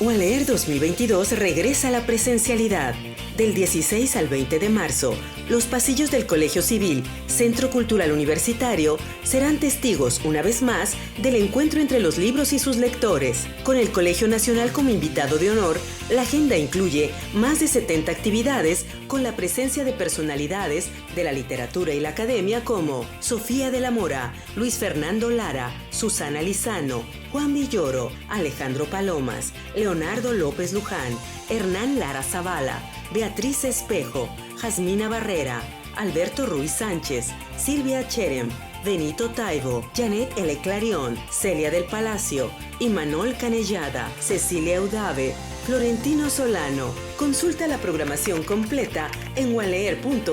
UALEER 2022 regresa a la presencialidad. Del 16 al 20 de marzo, los pasillos del Colegio Civil, Centro Cultural Universitario, serán testigos, una vez más, del encuentro entre los libros y sus lectores. Con el Colegio Nacional como invitado de honor, la agenda incluye más de 70 actividades con la presencia de personalidades de la literatura y la academia como Sofía de la Mora, Luis Fernando Lara, Susana Lizano, Juan Villoro, Alejandro Palomas, Leonardo López Luján, Hernán Lara Zavala, Beatriz Espejo, Jasmina Barrera, Alberto Ruiz Sánchez, Silvia Cherem, Benito Taibo, Janet L. Clarion, Celia del Palacio, Imanol Canellada, Cecilia Udave, Florentino Solano. Consulta la programación completa en ualeer.uanl.mx.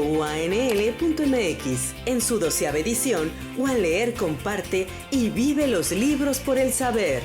En su 12ª edición, UALEER comparte y vive los libros por el saber.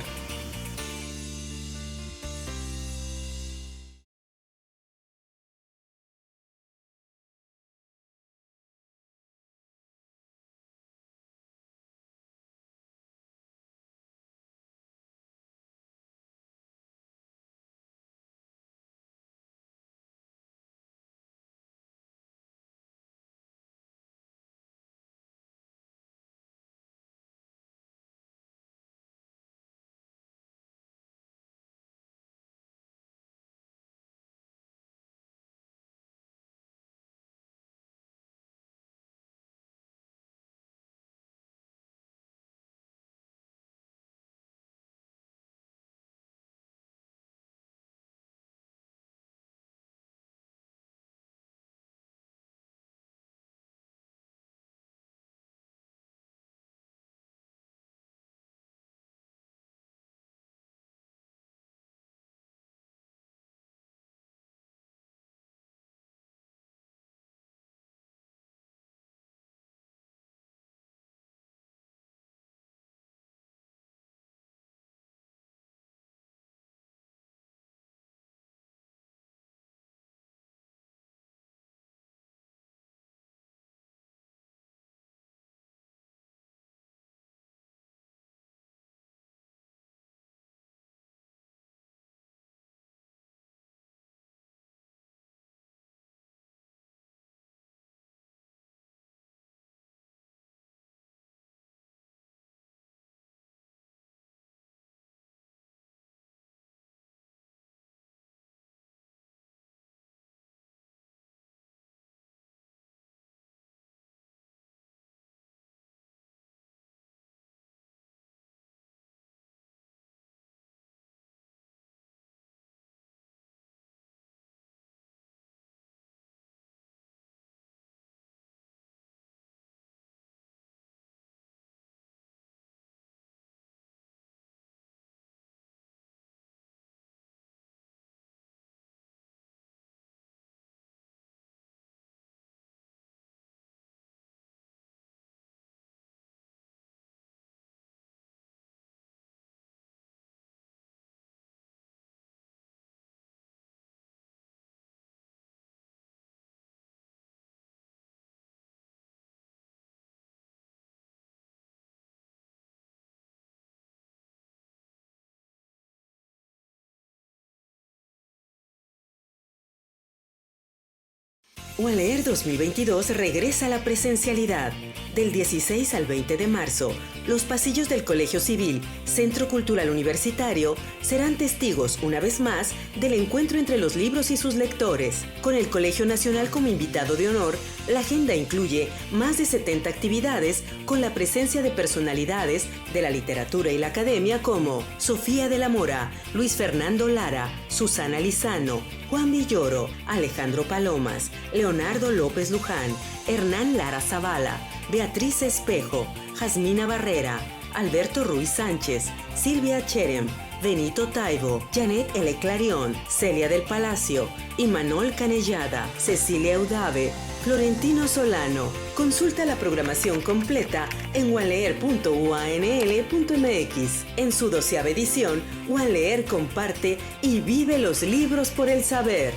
UALEER 2022 regresa a la presencialidad. Del 16 al 20 de marzo, los pasillos del Colegio Civil, Centro Cultural Universitario, serán testigos, una vez más, del encuentro entre los libros y sus lectores. Con el Colegio Nacional como invitado de honor, la agenda incluye más de 70 actividades con la presencia de personalidades de la literatura y la academia como Sofía de la Mora, Luis Fernando Lara, Susana Lizano, Juan Villoro, Alejandro Palomas, Leonardo López Luján, Hernán Lara Zavala, Beatriz Espejo, Jasmina Barrera, Alberto Ruiz Sánchez, Silvia Cherem, Benito Taibo, Janet L. Clarion, Celia del Palacio, Imanol Canellada, Cecilia Udave, Florentino Solano. Consulta la programación completa en ualeer.uanl.mx. En su 12ª edición, UALEER comparte y vive los libros por el saber.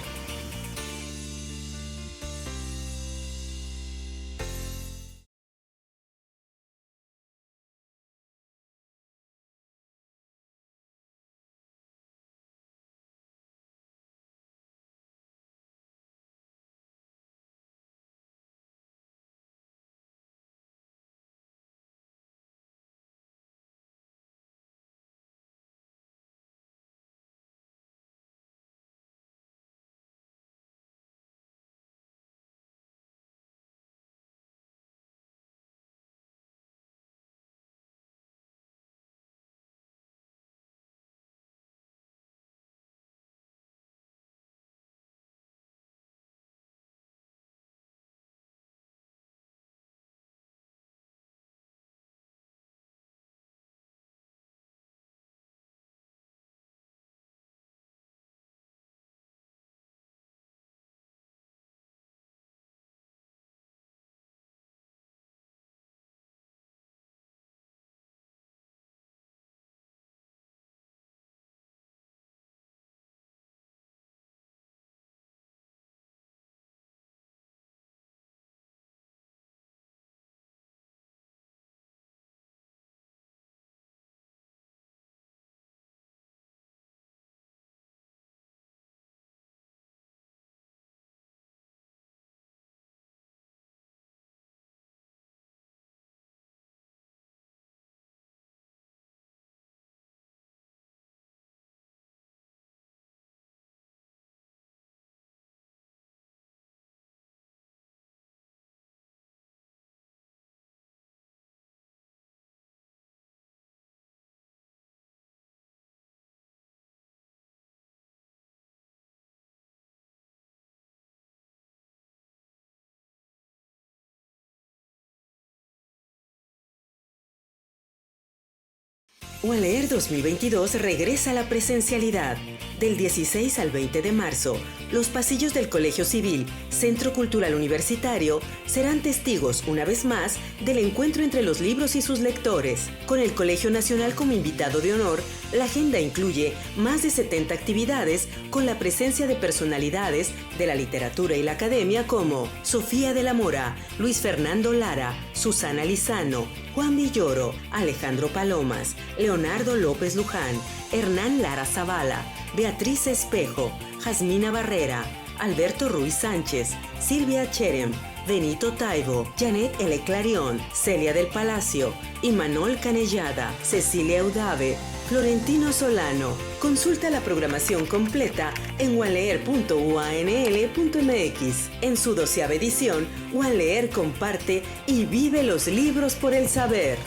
UANLEER 2022 regresa a la presencialidad. Del 16 al 20 de marzo, los pasillos del Colegio Civil, Centro Cultural Universitario, serán testigos, una vez más, del encuentro entre los libros y sus lectores. Con el Colegio Nacional como invitado de honor, la agenda incluye más de 70 actividades con la presencia de personalidades de la literatura y la academia como Sofía de la Mora, Luis Fernando Lara, Susana Lizano, Juan Villoro, Alejandro Palomas, Leonardo López Luján, Hernán Lara Zavala, Beatriz Espejo, Jasmina Barrera, Alberto Ruiz Sánchez, Silvia Cherem, Benito Taibo, Janet L. Clarion, Celia del Palacio, Imanol Canellada, Cecilia Udave, Florentino Solano. Consulta la programación completa en wanleer.uanl.mx. En su 12ª edición, UANLEER comparte y vive los libros por el saber.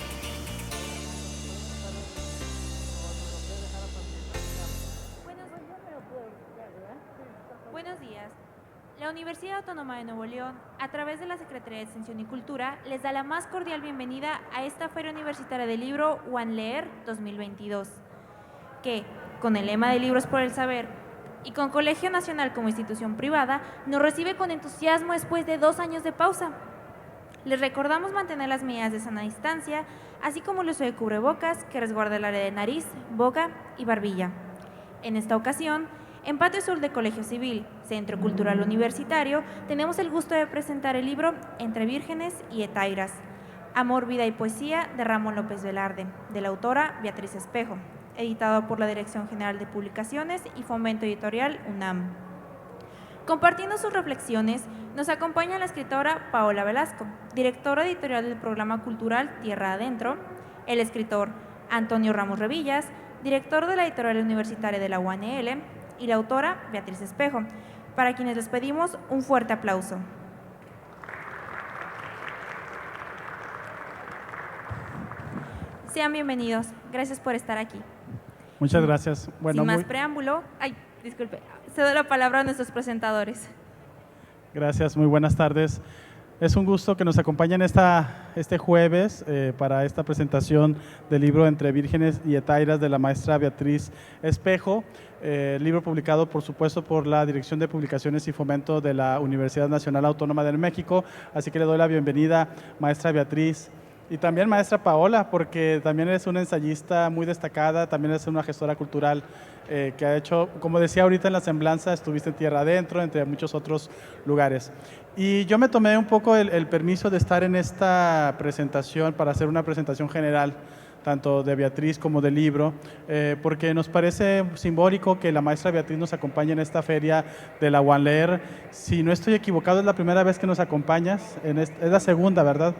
Buenos días. La Universidad Autónoma de Nuevo León, a través de la Secretaría de Extensión y Cultura, les da la más cordial bienvenida a esta Feria Universitaria del Libro UANLEER 2022, que, con el lema de Libros por el Saber y con Colegio Nacional como institución privada, nos recibe con entusiasmo después de 2 años de pausa. Les recordamos mantener las medidas de sana distancia, así como el uso de cubrebocas que resguarda el área de nariz, boca y barbilla. En esta ocasión, en Patio Sur de Colegio Civil, Centro Cultural Universitario, tenemos el gusto de presentar el libro Entre Vírgenes y Hetairas, Amor, Vida y Poesía de Ramón López Velarde, de la autora Beatriz Espejo, editado por la Dirección General de Publicaciones y Fomento Editorial UNAM. Compartiendo sus reflexiones, nos acompaña la escritora Paola Velasco, directora editorial del programa cultural Tierra Adentro, el escritor Antonio Ramos Revillas, director de la editorial universitaria de la UANL, y la autora Beatriz Espejo, para quienes les pedimos un fuerte aplauso. Sean bienvenidos. Gracias por estar aquí. Muchas gracias. Bueno, sin más preámbulo, cedo la palabra a nuestros presentadores. Gracias, muy buenas tardes. Es un gusto que nos acompañen este jueves para esta presentación del libro Entre Vírgenes y Hetairas de la maestra Beatriz Espejo, libro publicado por supuesto por la Dirección de Publicaciones y Fomento de la Universidad Nacional Autónoma de México, así que le doy la bienvenida, maestra Beatriz. Y también maestra Paola, porque también eres una ensayista muy destacada, también eres una gestora cultural que ha hecho, como decía ahorita en la semblanza, estuviste en Tierra Adentro, entre muchos otros lugares. Y yo me tomé un poco el permiso de estar en esta presentación para hacer una presentación general, tanto de Beatriz como del libro, porque nos parece simbólico que la maestra Beatriz nos acompañe en esta feria de la UANLEER. Si no estoy equivocado, es la primera vez que nos acompañas, es la segunda, ¿verdad?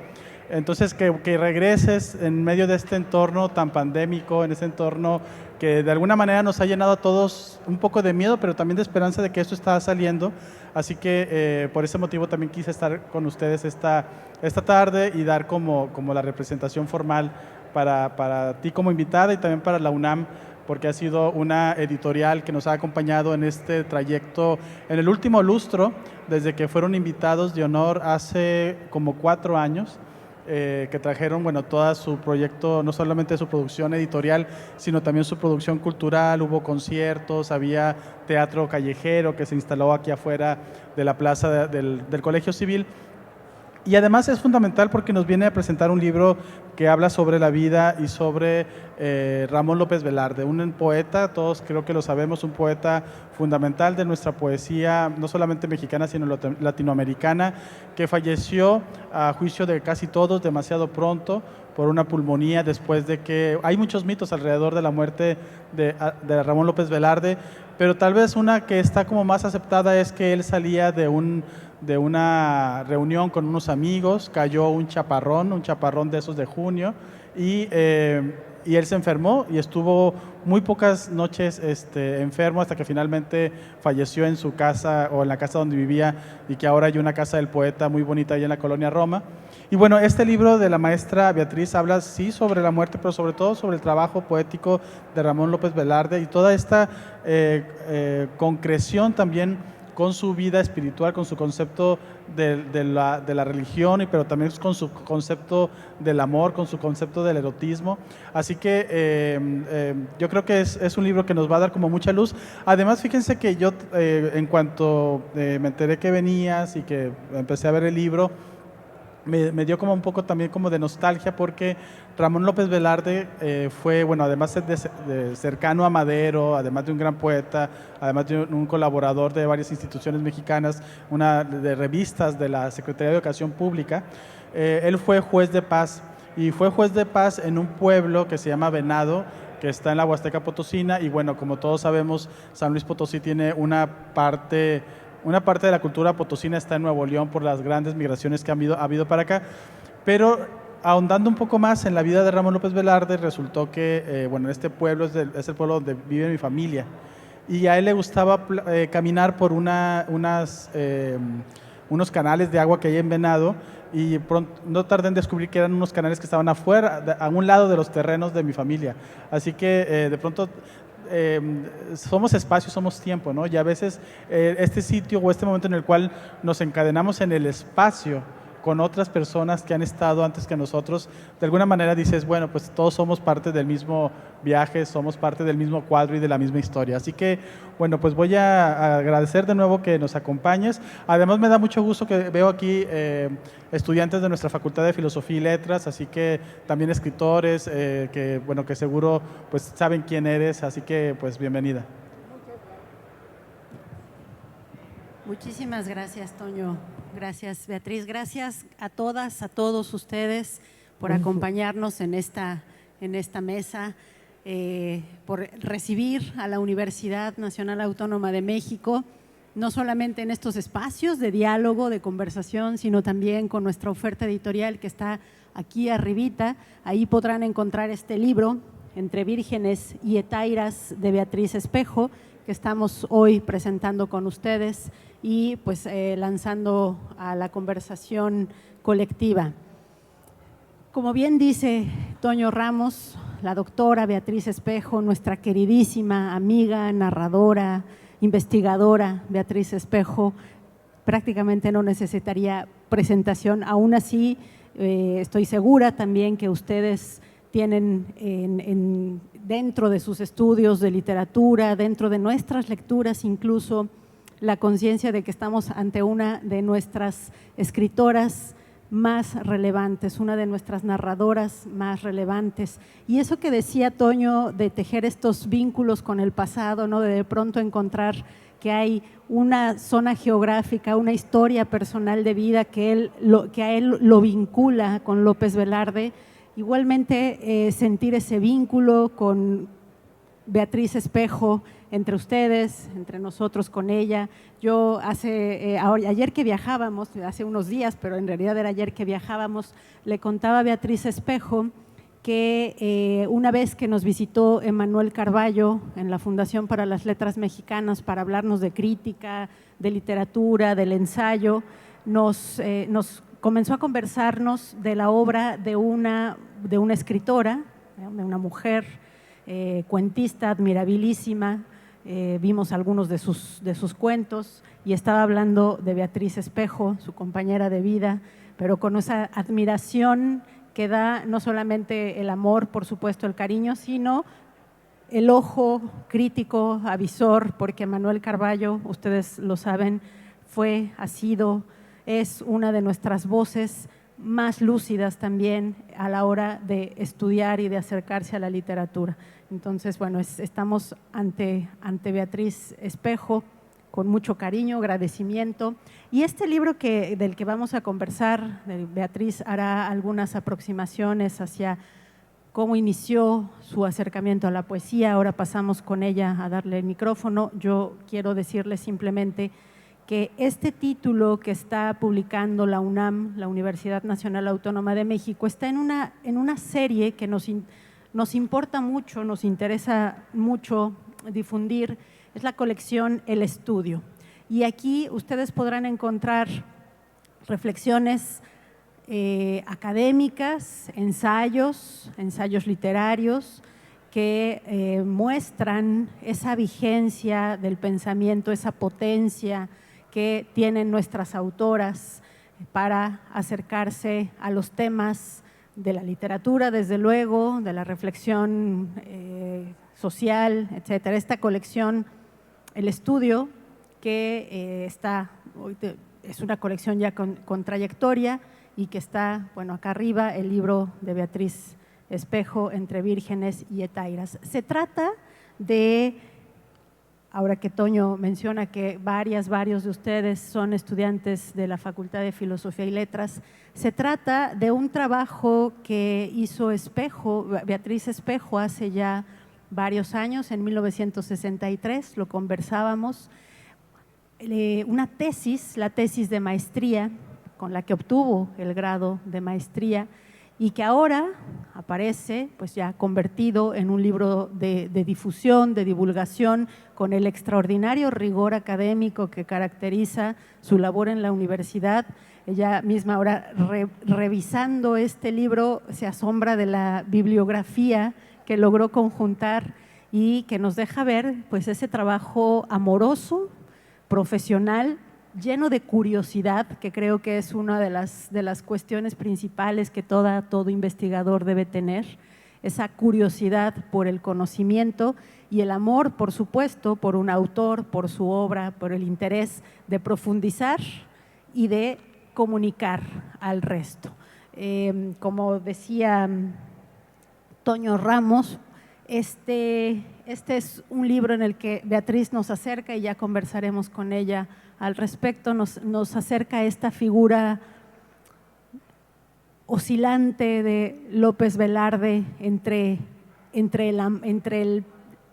Entonces, que regreses en medio de este entorno tan pandémico, en este entorno que de alguna manera nos ha llenado a todos un poco de miedo, pero también de esperanza de que esto está saliendo. Así que por ese motivo también quise estar con ustedes esta tarde y dar como la representación formal para ti como invitada y también para la UNAM, porque ha sido una editorial que nos ha acompañado en este trayecto, en el último lustro, desde que fueron invitados de honor hace como 4 años. Que trajeron, bueno, todo su proyecto, no solamente su producción editorial, sino también su producción cultural. Hubo conciertos, había teatro callejero que se instaló aquí afuera de la plaza del Colegio Civil. Y además es fundamental porque nos viene a presentar un libro que habla sobre la vida y sobre Ramón López Velarde, un poeta, todos creo que lo sabemos, un poeta fundamental de nuestra poesía, no solamente mexicana, sino latinoamericana, que falleció a juicio de casi todos demasiado pronto por una pulmonía, después de que hay muchos mitos alrededor de la muerte de Ramón López Velarde, pero tal vez una que está como más aceptada es que él salía de una reunión con unos amigos, cayó un chaparrón de esos de junio, y él se enfermó y estuvo muy pocas noches enfermo hasta que finalmente falleció en su casa o en la casa donde vivía, y que ahora hay una casa del poeta muy bonita ahí en la colonia Roma. Y bueno, este libro de la maestra Beatriz habla sí sobre la muerte, pero sobre todo sobre el trabajo poético de Ramón López Velarde y toda esta concreción también con su vida espiritual, con su concepto de la religión, pero también con su concepto del amor, con su concepto del erotismo. Así que yo creo que es un libro que nos va a dar como mucha luz. Además, fíjense que yo en cuanto me enteré que venías y que empecé a ver el libro, me dio como un poco también como de nostalgia, porque Ramón López Velarde fue, bueno, además de cercano a Madero, además de un gran poeta, además de un colaborador de varias instituciones mexicanas, de revistas de la Secretaría de Educación Pública, él fue juez de paz, y fue juez de paz en un pueblo que se llama Venado, que está en la Huasteca Potosina, y bueno, como todos sabemos, San Luis Potosí tiene una parte de la cultura potosina está en Nuevo León por las grandes migraciones que ha habido para acá, pero ahondando un poco más en la vida de Ramón López Velarde, resultó que, bueno, este pueblo es el pueblo donde vive mi familia, y a él le gustaba caminar por unos canales de agua que hay en Venado, y pronto, no tardé en descubrir que eran unos canales que estaban afuera, a un lado de los terrenos de mi familia, así que de pronto somos espacio, somos tiempo, ¿no? Y a veces este sitio o este momento en el cual nos encadenamos en el espacio con otras personas que han estado antes que nosotros, de alguna manera dices, bueno, pues todos somos parte del mismo viaje, somos parte del mismo cuadro y de la misma historia. Así que, bueno, pues voy a agradecer de nuevo que nos acompañes. Además, me da mucho gusto que veo aquí estudiantes de nuestra Facultad de Filosofía y Letras, así que también escritores que, bueno, que seguro pues saben quién eres, así que pues bienvenida. Muchísimas gracias, Toño. Gracias, Beatriz. Gracias a todas, a todos ustedes por acompañarnos en esta mesa, por recibir a la Universidad Nacional Autónoma de México, no solamente en estos espacios de diálogo, de conversación, sino también con nuestra oferta editorial que está aquí arribita. Ahí podrán encontrar este libro, Entre Vírgenes y Hetairas, de Beatriz Espejo, que estamos hoy presentando con ustedes y pues lanzando a la conversación colectiva. Como bien dice Toño Ramos, la doctora Beatriz Espejo, nuestra queridísima amiga, narradora, investigadora Beatriz Espejo, prácticamente no necesitaría presentación. Aún así, estoy segura también que ustedes tienen dentro de sus estudios de literatura, dentro de nuestras lecturas incluso, la conciencia de que estamos ante una de nuestras escritoras más relevantes, una de nuestras narradoras más relevantes. Y eso que decía Toño de tejer estos vínculos con el pasado, ¿no? De pronto encontrar que hay una zona geográfica, una historia personal de vida que a él lo vincula con López Velarde. Igualmente sentir ese vínculo con Beatriz Espejo, entre ustedes, entre nosotros con ella. Yo ayer que viajábamos, hace unos días, pero en realidad era ayer que viajábamos, le contaba a Beatriz Espejo que una vez que nos visitó Emanuel Carballo en la Fundación para las Letras Mexicanas para hablarnos de crítica, de literatura, del ensayo, nos comenzó a conversarnos de la obra de una escritora, de una mujer cuentista admirabilísima. Vimos algunos de sus cuentos y estaba hablando de Beatriz Espejo, su compañera de vida, pero con esa admiración que da no solamente el amor, por supuesto el cariño, sino el ojo crítico, avisor, porque Manuel Carballo, ustedes lo saben, es una de nuestras voces más lúcidas también a la hora de estudiar y de acercarse a la literatura. Entonces, bueno, estamos ante Beatriz Espejo con mucho cariño, agradecimiento. Y este libro del que vamos a conversar, Beatriz hará algunas aproximaciones hacia cómo inició su acercamiento a la poesía. Ahora pasamos con ella a darle el micrófono. Yo quiero decirle simplemente que este título que está publicando la UNAM, la Universidad Nacional Autónoma de México, está en una serie que nos importa mucho, nos interesa mucho difundir, es la colección El Estudio. Y aquí ustedes podrán encontrar reflexiones académicas, ensayos literarios que muestran esa vigencia del pensamiento, esa potencia que tienen nuestras autoras para acercarse a los temas de la literatura, desde luego, de la reflexión social, etcétera. Esta colección, El Estudio, que es una colección ya con trayectoria y que está, bueno, acá arriba, el libro de Beatriz Espejo, Entre Vírgenes y Hetairas. Se trata de, ahora que Toño menciona que varios de ustedes son estudiantes de la Facultad de Filosofía y Letras, se trata de un trabajo que hizo Beatriz Espejo hace ya varios años, en 1963, lo conversábamos, una tesis, la tesis de maestría, con la que obtuvo el grado de maestría, y que ahora aparece pues ya convertido en un libro de difusión, de divulgación, con el extraordinario rigor académico que caracteriza su labor en la universidad. Ella misma ahora revisando este libro se asombra de la bibliografía que logró conjuntar y que nos deja ver pues ese trabajo amoroso, profesional, lleno de curiosidad, que creo que es una de las cuestiones principales que todo investigador debe tener, esa curiosidad por el conocimiento y el amor, por supuesto, por un autor, por su obra, por el interés de profundizar y de comunicar al resto. Como decía Toño Ramos, este es un libro en el que Beatriz nos acerca, y ya conversaremos con ella al respecto, nos acerca a esta figura oscilante de López Velarde entre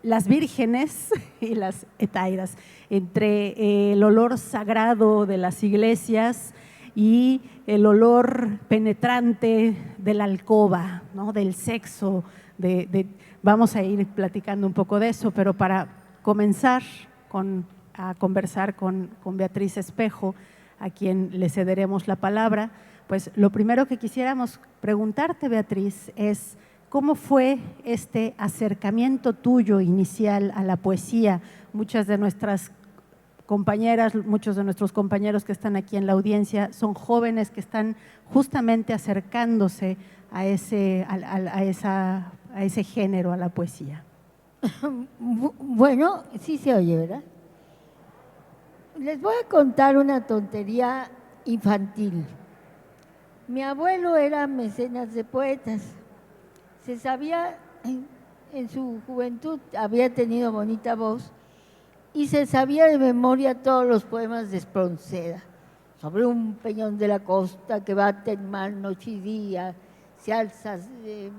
las vírgenes y las hetairas, entre el olor sagrado de las iglesias y el olor penetrante de la alcoba, ¿no? Del sexo, vamos a ir platicando un poco de eso, pero para comenzar a conversar con Beatriz Espejo, a quien le cederemos la palabra, pues lo primero que quisiéramos preguntarte, Beatriz, es ¿cómo fue este acercamiento tuyo inicial a la poesía? Muchas de nuestras compañeras, muchos de nuestros compañeros que están aquí en la audiencia son jóvenes que están justamente acercándose a ese género, a la poesía. Bueno, sí se oye, ¿verdad? Les voy a contar una tontería infantil. Mi abuelo era mecenas de poetas. Se sabía, en su juventud había tenido bonita voz y se sabía de memoria todos los poemas de Espronceda. Sobre un peñón de la costa que bate en mar noche y día, se alza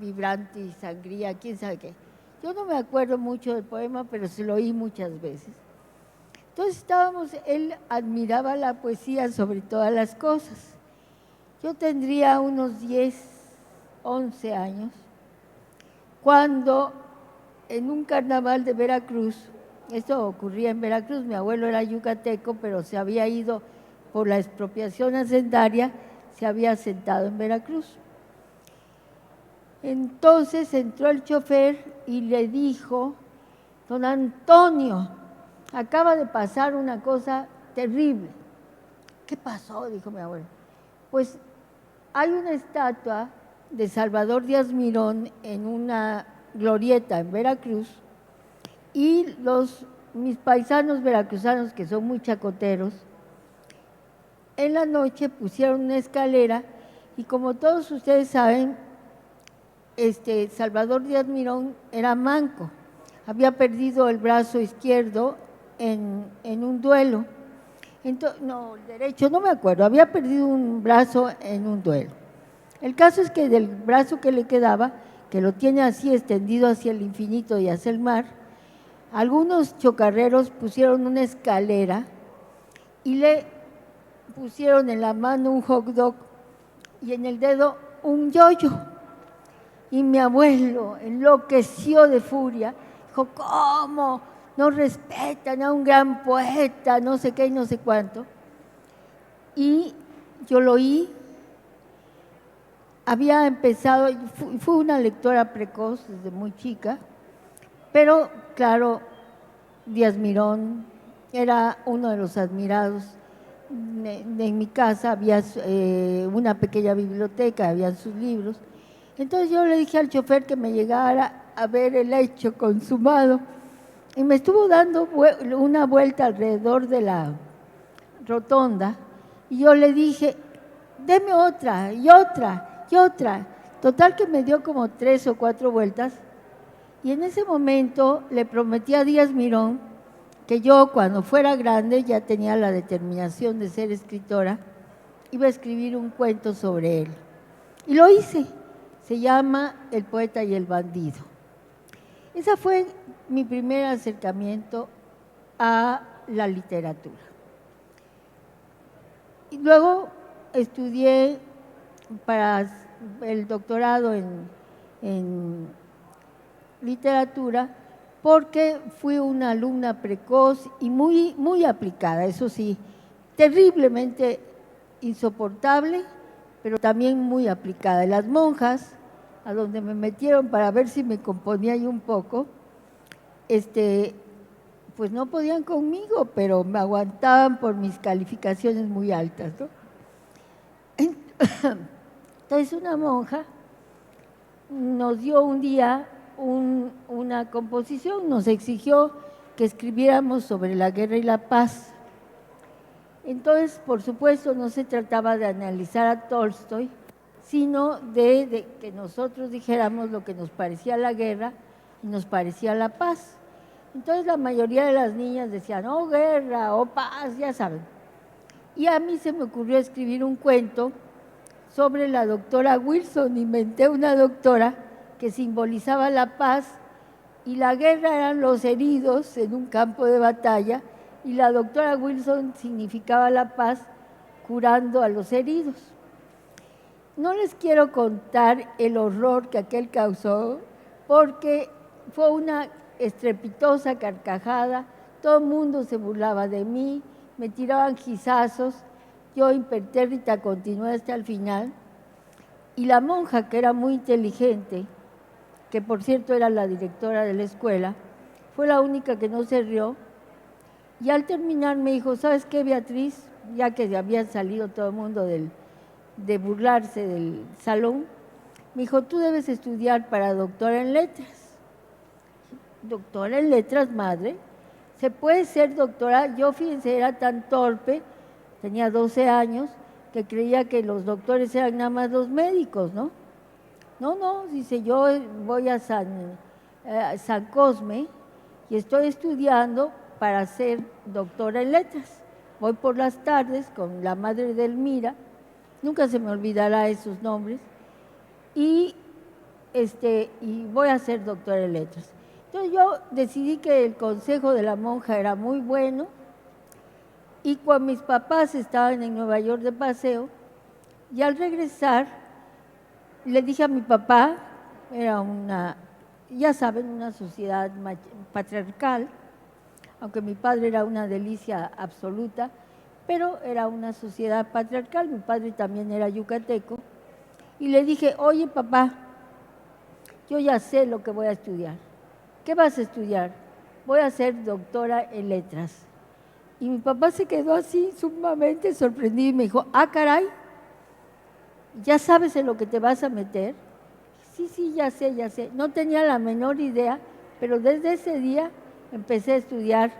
vibrante y sangría, quién sabe qué. Yo no me acuerdo mucho del poema, pero se lo oí muchas veces. Entonces él admiraba la poesía sobre todas las cosas. Yo tendría unos 10, 11 años, cuando en un carnaval de Veracruz, esto ocurría en Veracruz, mi abuelo era yucateco, pero se había ido por la expropiación hacendaria, se había asentado en Veracruz. Entonces entró el chofer y le dijo: don Antonio, acaba de pasar una cosa terrible. ¿Qué pasó?, dijo mi abuelo. Pues hay una estatua de Salvador Díaz Mirón en una glorieta en Veracruz y mis paisanos veracruzanos, que son muy chacoteros, en la noche pusieron una escalera y, como todos ustedes saben, Salvador Díaz Mirón era manco, había perdido el brazo izquierdo en un duelo, derecho, no me acuerdo, había perdido un brazo en un duelo. El caso es que del brazo que le quedaba, que lo tiene así extendido hacia el infinito y hacia el mar, algunos chocarreros pusieron una escalera y le pusieron en la mano un hot dog y en el dedo un yoyo. Y mi abuelo enloqueció de furia, dijo: ¿cómo no respetan a un gran poeta? No sé qué y no sé cuánto. Y yo lo oí, había empezado, fue una lectora precoz desde muy chica, pero claro, Díaz Mirón era uno de los admirados en mi casa había una pequeña biblioteca, había sus libros. Entonces yo le dije al chofer que me llegara a ver el hecho consumado y me estuvo dando una vuelta alrededor de la rotonda y yo le dije, deme otra y otra y otra. Total que me dio como 3 o 4 vueltas y en ese momento le prometí a Díaz Mirón que yo cuando fuera grande, ya tenía la determinación de ser escritora, iba a escribir un cuento sobre él. Y lo hice, se llama El poeta y el bandido. Ese fue mi primer acercamiento a la literatura. Y luego estudié para el doctorado en literatura, porque fui una alumna precoz y muy aplicada, eso sí, terriblemente insoportable, pero también muy aplicada. Y las monjas, a donde me metieron para ver si me componía yo un poco, pues no podían conmigo, pero me aguantaban por mis calificaciones muy altas, ¿no? Entonces una monja nos dio un día una composición, nos exigió que escribiéramos sobre la guerra y la paz. Entonces, por supuesto, no se trataba de analizar a Tolstoy, sino de que nosotros dijéramos lo que nos parecía la guerra y nos parecía la paz. Entonces, la mayoría de las niñas decían, oh, guerra, oh, paz, ya saben. Y a mí se me ocurrió escribir un cuento sobre la doctora Wilson. Inventé una doctora que simbolizaba la paz y la guerra eran los heridos en un campo de batalla y la doctora Wilson significaba la paz curando a los heridos. No les quiero contar el horror que aquel causó porque fue una estrepitosa carcajada, todo el mundo se burlaba de mí, me tiraban guisazos, yo impertérrita continué hasta el final y la monja, que era muy inteligente, que por cierto era la directora de la escuela, fue la única que no se rió. Y al terminar me dijo, ¿sabes qué, Beatriz? Ya que había salido todo el mundo de burlarse del salón, me dijo, tú debes estudiar para doctora en letras. Doctora en letras, madre, se puede ser doctora. Yo, fíjense, era tan torpe, tenía 12 años, que creía que los doctores eran nada más los médicos, ¿no? No, dice, yo voy a San Cosme y estoy estudiando para ser doctora en letras. Voy por las tardes con la madre de Elmira, nunca se me olvidará esos nombres, y voy a ser doctora en letras. Entonces yo decidí que el consejo de la monja era muy bueno, y cuando mis papás estaban en Nueva York de paseo, y al regresar, le dije a mi papá, era ya saben, una sociedad patriarcal, aunque mi padre era una delicia absoluta, pero era una sociedad patriarcal, mi padre también era yucateco, y le dije, oye papá, yo ya sé lo que voy a estudiar. ¿Qué vas a estudiar? Voy a ser doctora en letras. Y mi papá se quedó así sumamente sorprendido y me dijo, ah, caray, ¿ya sabes en lo que te vas a meter? Sí, ya sé. No tenía la menor idea, pero desde ese día empecé a estudiar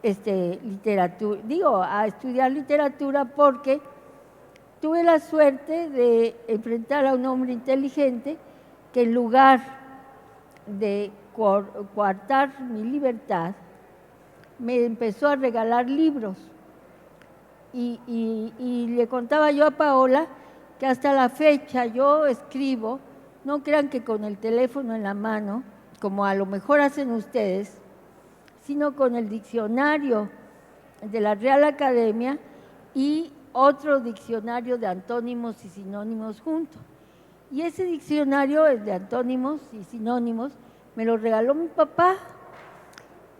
literatura. A estudiar literatura porque tuve la suerte de enfrentar a un hombre inteligente que en lugar de coartar mi libertad, me empezó a regalar libros. Y le contaba yo a Paola que hasta la fecha yo escribo, no crean que con el teléfono en la mano, como a lo mejor hacen ustedes, sino con el diccionario de la Real Academia y otro diccionario de antónimos y sinónimos juntos. Y ese diccionario, el de antónimos y sinónimos, me lo regaló mi papá.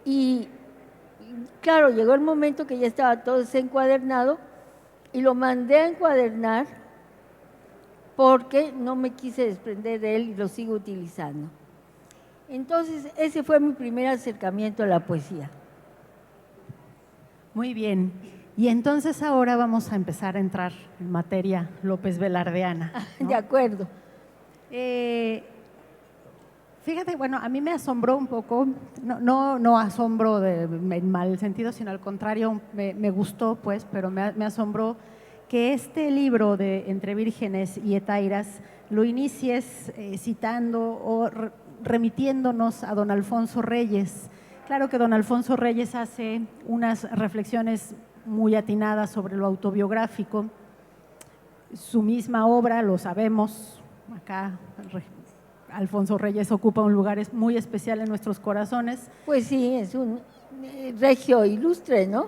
Y claro, llegó el momento que ya estaba todo desencuadernado y lo mandé a encuadernar porque no me quise desprender de él y lo sigo utilizando. Entonces, ese fue mi primer acercamiento a la poesía. Muy bien. Y entonces ahora vamos a empezar a entrar en materia López Velardeana, ¿no? De acuerdo. Fíjate, bueno, a mí me asombró un poco, no asombro en mal sentido, sino al contrario, me gustó, pues, pero me asombró que este libro de Entre Vírgenes y Hetairas lo inicies citando o remitiéndonos a don Alfonso Reyes. Claro que don Alfonso Reyes hace unas reflexiones muy atinadas sobre lo autobiográfico. Su misma obra, lo sabemos, acá Alfonso Reyes ocupa un lugar muy especial en nuestros corazones. Pues sí, es un regio ilustre, ¿no?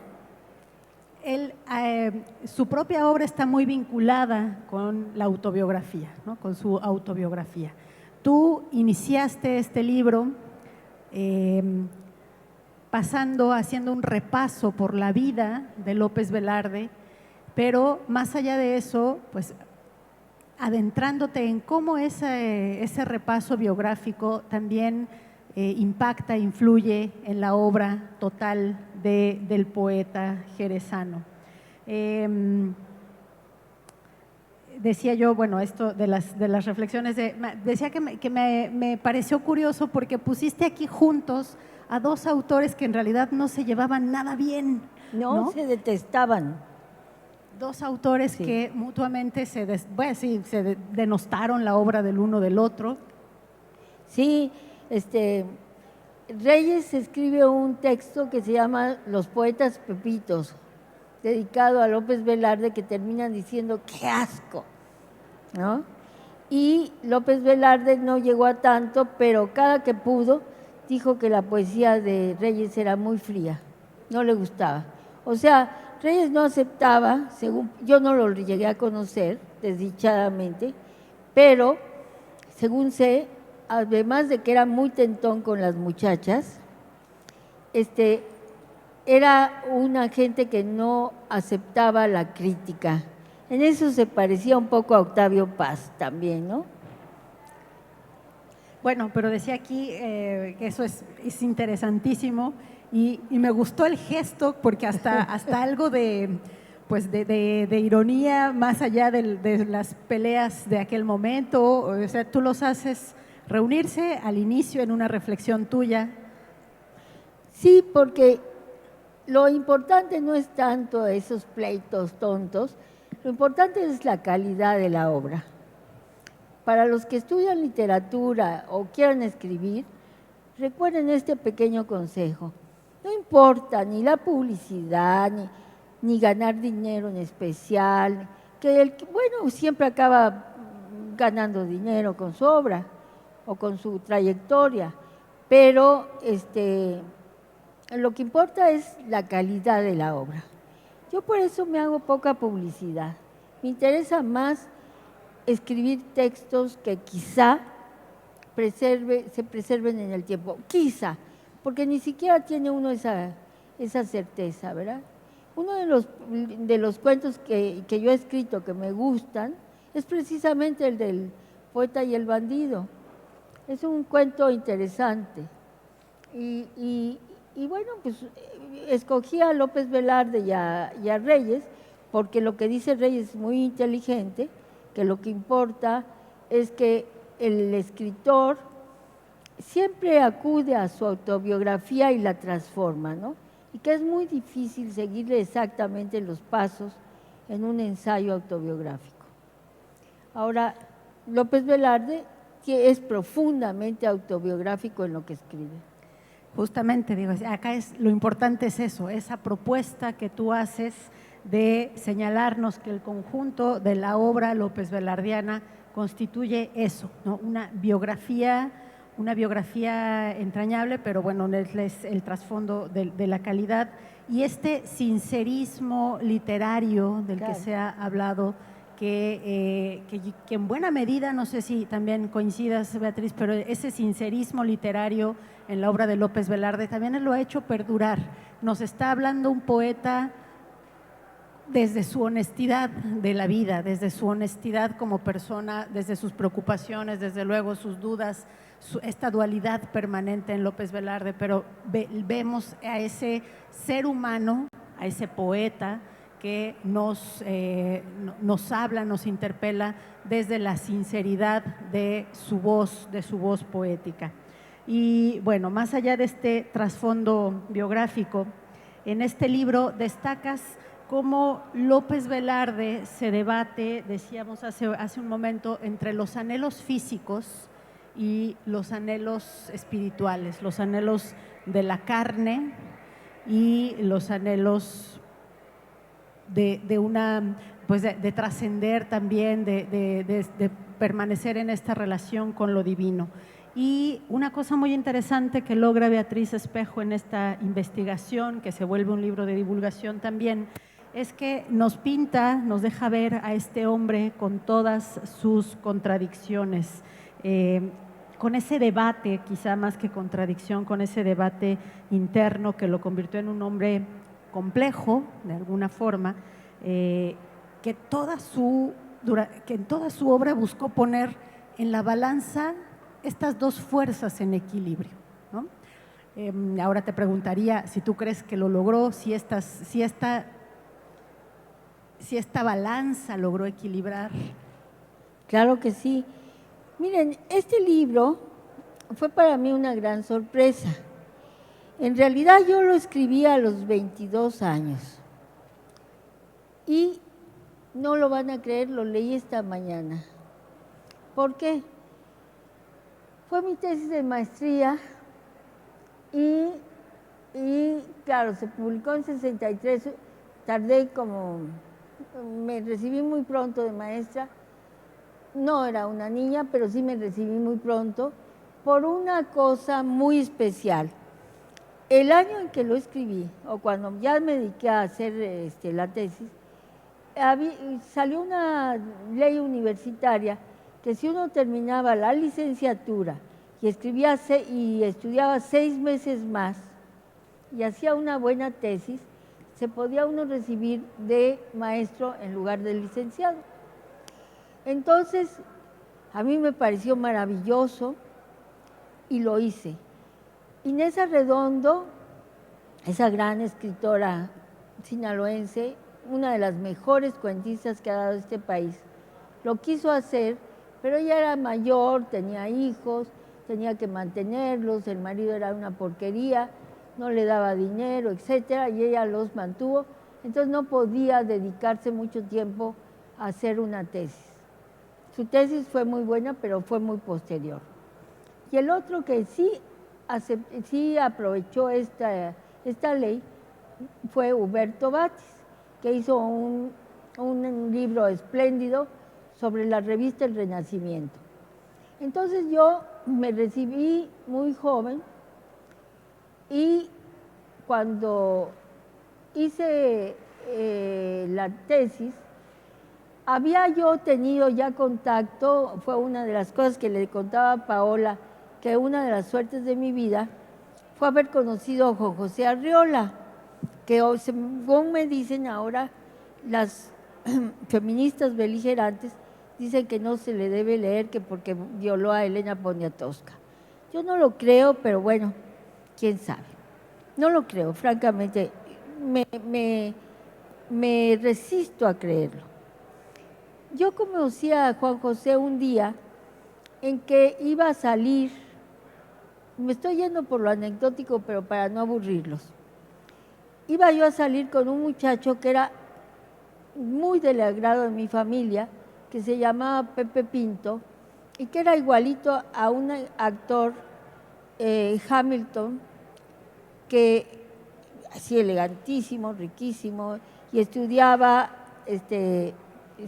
Su propia obra está muy vinculada con la autobiografía, ¿no? Con su autobiografía. Tú iniciaste este libro haciendo un repaso por la vida de López Velarde, pero más allá de eso, pues adentrándote en cómo ese repaso biográfico también impacta, influye en la obra total del poeta jerezano. Decía yo, bueno, esto de las reflexiones, decía que me pareció curioso porque pusiste aquí juntos a dos autores que en realidad no se llevaban nada bien. No, se detestaban. Dos autores Sí. que mutuamente se denostaron la obra del uno del otro. Sí, Reyes escribe un texto que se llama Los poetas pepitos, dedicado a López Velarde, que terminan diciendo ¡qué asco!, ¿no? Y López Velarde no llegó a tanto, pero cada que pudo dijo que la poesía de Reyes era muy fría, no le gustaba. O sea, Reyes no aceptaba, según yo no lo llegué a conocer, desdichadamente, pero según sé, además de que era muy tentón con las muchachas, era una gente que no aceptaba la crítica. En eso se parecía un poco a Octavio Paz también, ¿no? Bueno, pero decía aquí que eso es interesantísimo y me gustó el gesto porque hasta algo de ironía más allá de las peleas de aquel momento, o sea, tú los haces reunirse al inicio en una reflexión tuya. Sí, porque lo importante no es tanto esos pleitos tontos, lo importante es la calidad de la obra. Para los que estudian literatura o quieran escribir, recuerden este pequeño consejo. No importa ni la publicidad, ni ganar dinero en especial, que siempre acaba ganando dinero con su obra o con su trayectoria, pero lo que importa es la calidad de la obra. Yo por eso me hago poca publicidad. Me interesa más escribir textos que quizá se preserven en el tiempo, quizá, porque ni siquiera tiene uno esa certeza, ¿verdad? Uno de los cuentos que yo he escrito que me gustan es precisamente el del poeta y el bandido. Es un cuento interesante. Y bueno, pues escogí a López Velarde y a Reyes, porque lo que dice Reyes es muy inteligente, que lo que importa es que el escritor siempre acude a su autobiografía y la transforma, ¿no? Y que es muy difícil seguirle exactamente los pasos en un ensayo autobiográfico. Ahora, López Velarde es profundamente autobiográfico en lo que escribe. Justamente, digo, acá lo importante es eso, esa propuesta que tú haces de señalarnos que el conjunto de la obra López Velardiana constituye eso, ¿no? Una biografía entrañable, pero bueno, es el trasfondo de la calidad y este sincerismo literario del que se ha hablado, que en buena medida, no sé si también coincidas, Beatriz, pero ese sincerismo literario en la obra de López Velarde también lo ha hecho perdurar. Nos está hablando un poeta desde su honestidad de la vida, desde su honestidad como persona, desde sus preocupaciones, desde luego sus dudas, esta dualidad permanente en López Velarde, pero vemos a ese ser humano, a ese poeta que nos habla, nos interpela desde la sinceridad de su voz poética. Y bueno, más allá de este trasfondo biográfico, en este libro destacas cómo López Velarde se debate, decíamos hace un momento, entre los anhelos físicos y los anhelos espirituales, los anhelos de la carne y los anhelos de trascender también, de permanecer en esta relación con lo divino. Y una cosa muy interesante que logra Beatriz Espejo en esta investigación, que se vuelve un libro de divulgación también, es que nos pinta, nos deja ver a este hombre con todas sus contradicciones, con ese debate, quizá más que contradicción, con ese debate interno que lo convirtió en un hombre complejo, de alguna forma, que en toda su obra buscó poner en la balanza estas dos fuerzas en equilibrio, ¿no? Ahora te preguntaría si tú crees que lo logró, si esta balanza logró equilibrar. Claro que sí. Miren, este libro fue para mí una gran sorpresa. En realidad yo lo escribí a los 22 años y no lo van a creer, lo leí esta mañana. ¿Por qué? Fue mi tesis de maestría y claro, se publicó en 63, me recibí muy pronto de maestra, no era una niña, pero sí me recibí muy pronto, por una cosa muy especial. El año en que lo escribí, o cuando ya me dediqué a hacer la tesis, salió una ley universitaria que si uno terminaba la licenciatura y estudiaba 6 meses más y hacía una buena tesis, se podía uno recibir de maestro en lugar de licenciado. Entonces, a mí me pareció maravilloso y lo hice. Inés Arredondo, esa gran escritora sinaloense, una de las mejores cuentistas que ha dado este país, lo quiso hacer, pero ella era mayor, tenía hijos, tenía que mantenerlos, el marido era una porquería, no le daba dinero, etcétera, y ella los mantuvo, entonces no podía dedicarse mucho tiempo a hacer una tesis. Su tesis fue muy buena, pero fue muy posterior. Y el otro que sí aprovechó esta ley fue Huberto Batis, que hizo un libro espléndido sobre la revista El Renacimiento. Entonces yo me recibí muy joven y cuando hice la tesis, había yo tenido ya contacto, fue una de las cosas que le contaba a Paola, que una de las suertes de mi vida fue haber conocido a Juan José Arriola, que según me dicen ahora las feministas beligerantes, dicen que no se le debe leer que porque violó a Elena Poniatowska. Yo no lo creo, pero bueno, quién sabe. No lo creo, francamente, me resisto a creerlo. Yo conocí a Juan José un día en que iba a salir, me estoy yendo por lo anecdótico, pero para no aburrirlos. Iba yo a salir con un muchacho que era muy del agrado de mi familia, que se llamaba Pepe Pinto, y que era igualito a un actor, Hamilton, que así elegantísimo, riquísimo, y estudiaba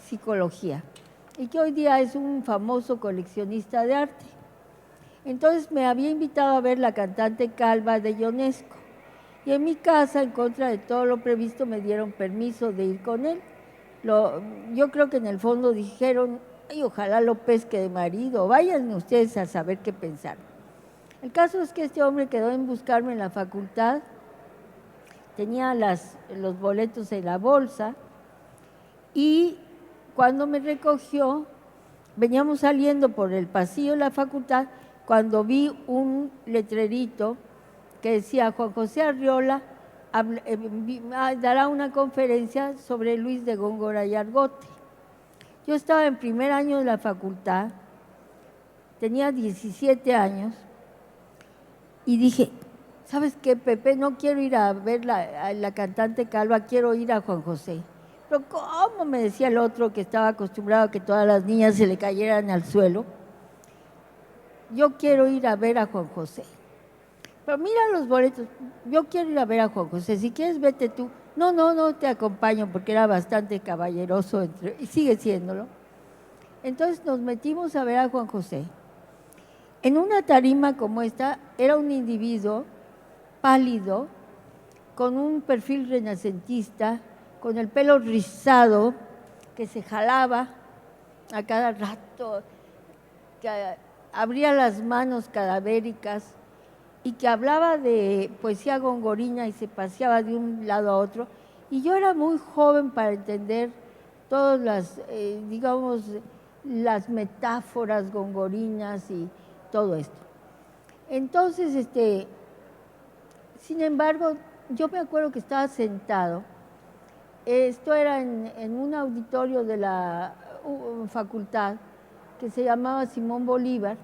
psicología, y que hoy día es un famoso coleccionista de arte. Entonces me había invitado a ver La cantante calva de Ionesco, y en mi casa, en contra de todo lo previsto, me dieron permiso de ir con él. Yo creo que en el fondo dijeron, ay, ojalá lo pesque de marido, vayan ustedes a saber qué pensar. El caso es que este hombre quedó en buscarme en la facultad, tenía los boletos en la bolsa, y cuando me recogió, veníamos saliendo por el pasillo de la facultad, cuando vi un letrerito que decía Juan José Arriola dará una conferencia sobre Luis de Góngora y Argote. Yo estaba en primer año de la facultad, tenía 17 años, y dije, ¿sabes qué, Pepe? No quiero ir a ver a la cantante Calva, quiero ir a Juan José. Pero ¿cómo? Me decía el otro, que estaba acostumbrado a que todas las niñas se le cayeran al suelo. Yo quiero ir a ver a Juan José. Pero mira los boletos, yo quiero ir a ver a Juan José, si quieres vete tú. No te acompaño, porque era bastante caballeroso y sigue siéndolo. Entonces nos metimos a ver a Juan José. En una tarima como esta, era un individuo pálido, con un perfil renacentista, con el pelo rizado, que se jalaba a cada rato, que abría las manos cadavéricas y que hablaba de poesía gongorina y se paseaba de un lado a otro. Y yo era muy joven para entender todas las, digamos, las metáforas gongorinas y todo esto. Entonces, sin embargo, yo me acuerdo que estaba sentado. Esto era en un auditorio de la facultad que se llamaba Simón Bolívar,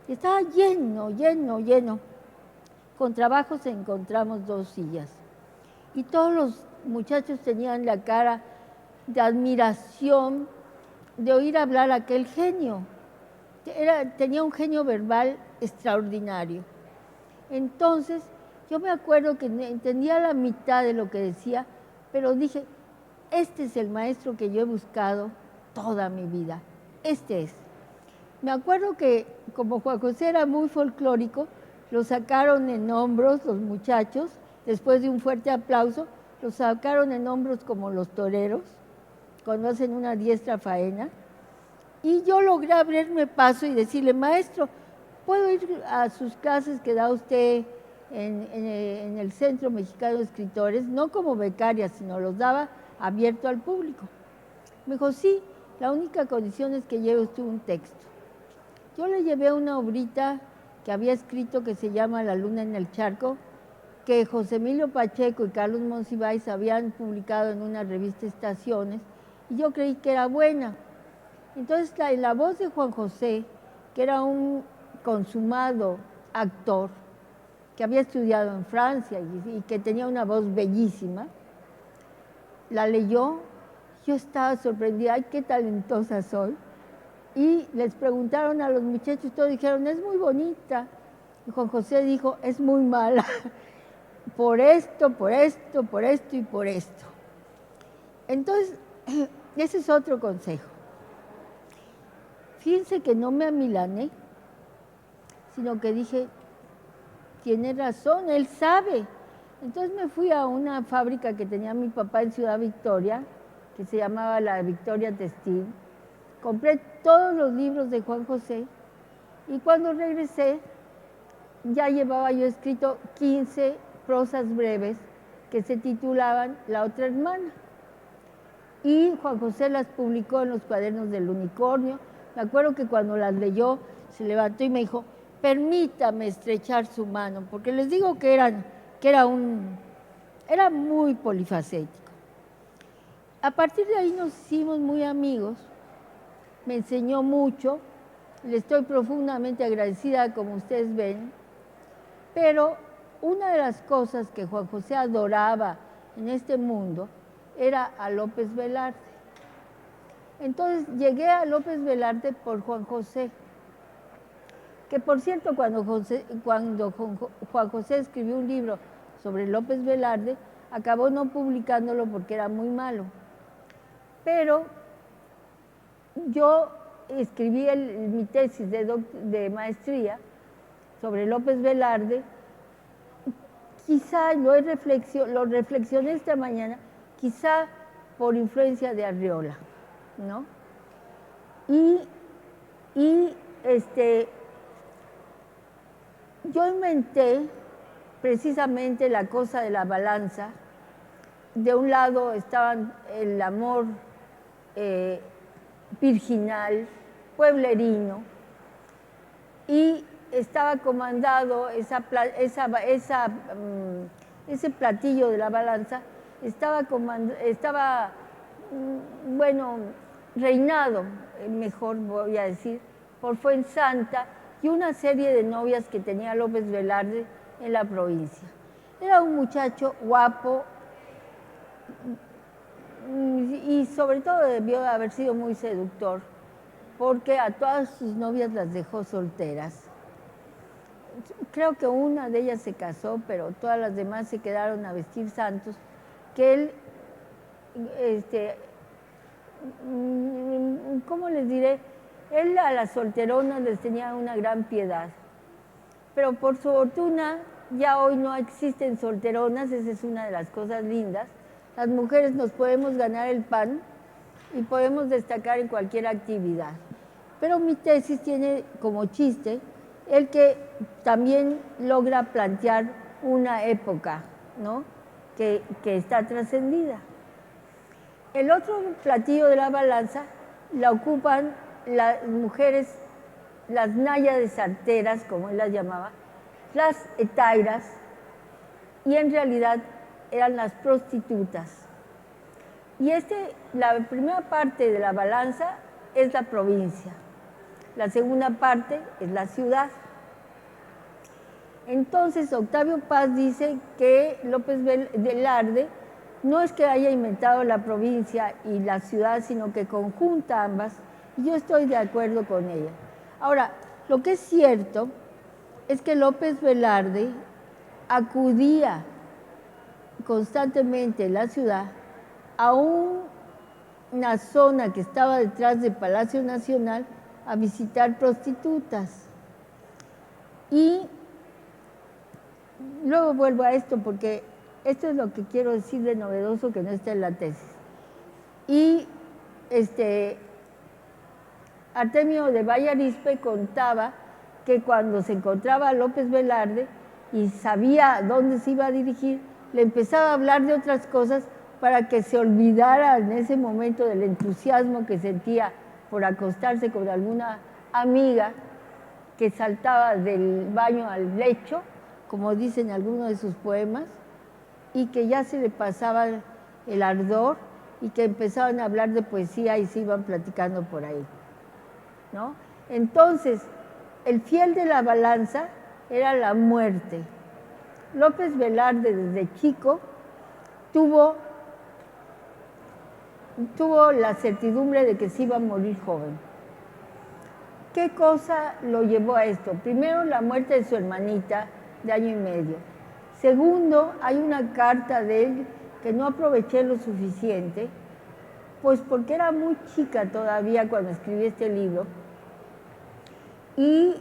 y estaba lleno. Con trabajos encontramos 2 sillas. Y todos los muchachos tenían la cara de admiración de oír hablar a aquel genio. Tenía un genio verbal extraordinario. Entonces, yo me acuerdo que entendía la mitad de lo que decía, pero dije, este es el maestro que yo he buscado toda mi vida. Este es. Me acuerdo que como Juan José era muy folclórico, lo sacaron en hombros los muchachos, después de un fuerte aplauso, lo sacaron en hombros como los toreros, cuando hacen una diestra faena, y yo logré abrirme paso y decirle, maestro, ¿puedo ir a sus clases que da usted en el Centro Mexicano de Escritores? No como becaria, sino los daba abierto al público. Me dijo, sí, la única condición es que lleve usted un texto. Yo le llevé una obrita que había escrito que se llama La luna en el charco, que José Emilio Pacheco y Carlos Monsiváis habían publicado en una revista Estaciones, y yo creí que era buena. Entonces, en la voz de Juan José, que era un consumado actor, que había estudiado en Francia y que tenía una voz bellísima, la leyó, yo estaba sorprendida, ¡ay, qué talentosa soy! Y les preguntaron a los muchachos, todos dijeron, es muy bonita. Y Juan José dijo, es muy mala, por esto y por esto. Entonces, ese es otro consejo. Fíjense que no me amilané, sino que dije, tiene razón, él sabe. Entonces me fui a una fábrica que tenía mi papá en Ciudad Victoria, que se llamaba la Victoria Textil. Compré todos los libros de Juan José y cuando regresé ya llevaba yo escrito 15 prosas breves que se titulaban La otra hermana. Y Juan José las publicó en los Cuadernos del Unicornio. Me acuerdo que cuando las leyó se levantó y me dijo, permítame estrechar su mano, porque les digo que era muy polifacético. A partir de ahí nos hicimos muy amigos, me enseñó mucho, le estoy profundamente agradecida, como ustedes ven, pero una de las cosas que Juan José adoraba en este mundo era a López Velarde. Entonces llegué a López Velarde por Juan José, que por cierto cuando Juan José escribió un libro sobre López Velarde, acabó no publicándolo porque era muy malo. Pero yo escribí mi tesis de maestría sobre López Velarde, quizá lo reflexioné esta mañana, quizá por influencia de Arriola, ¿no? Yo inventé precisamente la cosa de la balanza. De un lado estaban el amor virginal, pueblerino, y estaba comandado ese platillo de la balanza estaba bueno, reinado, mejor voy a decir, por Fuensanta y una serie de novias que tenía López Velarde en la provincia. Era un muchacho guapo y sobre todo debió de haber sido muy seductor, porque a todas sus novias las dejó solteras. Creo que una de ellas se casó, pero todas las demás se quedaron a vestir santos, que él, ¿cómo les diré? Él a las solteronas les tenía una gran piedad, pero por su fortuna ya hoy no existen solteronas, esa es una de las cosas lindas. Las mujeres nos podemos ganar el pan y podemos destacar en cualquier actividad. Pero mi tesis tiene como chiste el que también logra plantear una época, ¿no?, que está trascendida. El otro platillo de la balanza la ocupan las mujeres, las náyades arteras, como él las llamaba, las hetairas, y en realidad eran las prostitutas. Y la primera parte de la balanza es la provincia, la segunda parte es la ciudad. Entonces Octavio Paz dice que López Velarde no es que haya inventado la provincia y la ciudad, sino que conjunta ambas, y yo estoy de acuerdo con ella. Ahora, lo que es cierto es que López Velarde acudía constantemente en la ciudad a una zona que estaba detrás del Palacio Nacional a visitar prostitutas. Y luego vuelvo a esto porque esto es lo que quiero decir de novedoso que no está en la tesis. Y Artemio de Vallarispe contaba que cuando se encontraba a López Velarde y sabía dónde se iba a dirigir, le empezaba a hablar de otras cosas para que se olvidara en ese momento del entusiasmo que sentía por acostarse con alguna amiga que saltaba del baño al lecho, como dicen algunos de sus poemas, y que ya se le pasaba el ardor y que empezaban a hablar de poesía y se iban platicando por ahí, ¿no? Entonces, el fiel de la balanza era la muerte. López Velarde desde chico tuvo la certidumbre de que se iba a morir joven. ¿Qué cosa lo llevó a esto? Primero, la muerte de su hermanita de año y medio. Segundo, hay una carta de él que no aproveché lo suficiente, pues porque era muy chica todavía cuando escribí este libro, y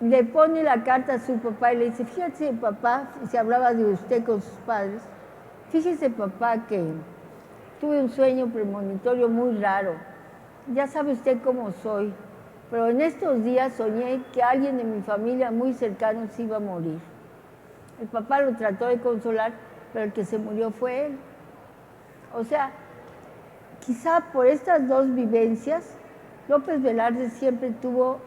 le pone la carta a su papá y le dice: fíjate, papá, y se hablaba de usted con sus padres, fíjese, papá, que tuve un sueño premonitorio muy raro, ya sabe usted cómo soy, pero en estos días soñé que alguien de mi familia muy cercano se iba a morir. El papá lo trató de consolar, pero el que se murió fue él. O sea, quizá por estas dos vivencias, López Velarde siempre tuvo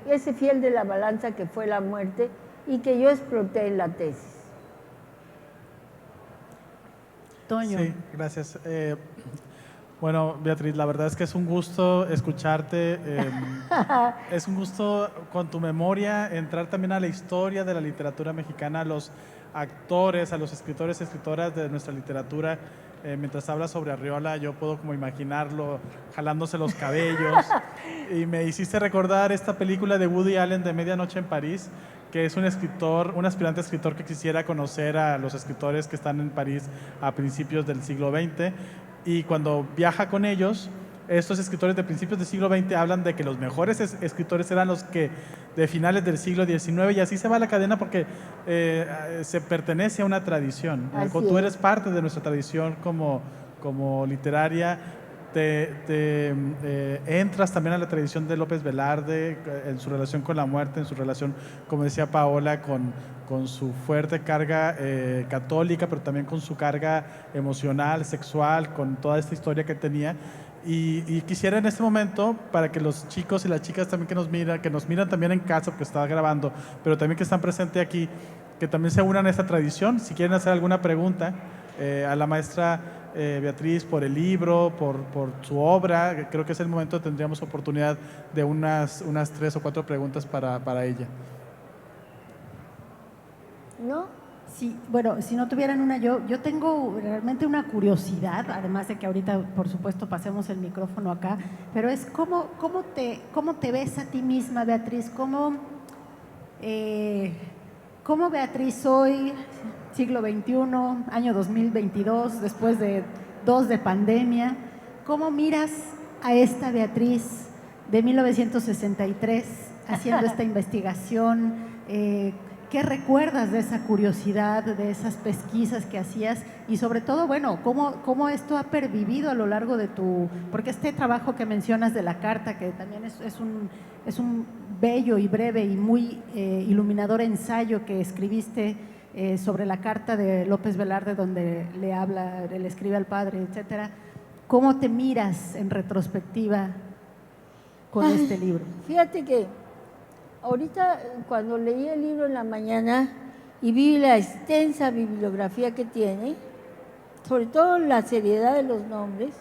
ese fiel de la balanza que fue la muerte y que yo exploté en la tesis. Toño. Sí, gracias. Bueno, Beatriz, la verdad es que es un gusto escucharte, es un gusto con tu memoria entrar también a la historia de la literatura mexicana, a los actores, a los escritores y escritoras de nuestra literatura. Mientras hablas sobre Arriola, yo puedo como imaginarlo jalándose los cabellos, y me hiciste recordar esta película de Woody Allen de Medianoche en París, que es un escritor, un aspirante escritor que quisiera conocer a los escritores que están en París a principios del siglo XX, y cuando viaja con ellos, estos escritores de principios del siglo XX hablan de que los mejores escritores eran los que de finales del siglo XIX, y así se va la cadena porque se pertenece a una tradición. Tú eres parte de nuestra tradición como literaria, entras también a la tradición de López Velarde en su relación con la muerte, en su relación, como decía Paola, con su fuerte carga católica, pero también con su carga emocional, sexual, con toda esta historia que tenía. Y quisiera en este momento, para que los chicos y las chicas también que nos miran también en casa, porque está grabando, pero también que están presentes aquí, que también se unan a esta tradición. Si quieren hacer alguna pregunta a la maestra Beatriz por el libro, por su obra, creo que es el momento, tendríamos oportunidad de unas 3 o 4 preguntas para ella. ¿No? Sí, bueno, si no tuvieran una, yo tengo realmente una curiosidad, además de que ahorita, por supuesto, pasemos el micrófono acá, pero es cómo te ves a ti misma, Beatriz, cómo Beatriz hoy, siglo XXI, año 2022, después de 2 de pandemia, cómo miras a esta Beatriz de 1963 haciendo esta investigación, ¿qué recuerdas de esa curiosidad, de esas pesquisas que hacías? Y sobre todo, bueno, ¿cómo esto ha pervivido a lo largo de porque este trabajo que mencionas de la carta, que también es un bello y breve y muy iluminador ensayo que escribiste sobre la carta de López Velarde, donde le escribe al padre, etcétera. ¿Cómo te miras en retrospectiva con este libro? Fíjate que ahorita, cuando leí el libro en la mañana y vi la extensa bibliografía que tiene, sobre todo la seriedad de los nombres,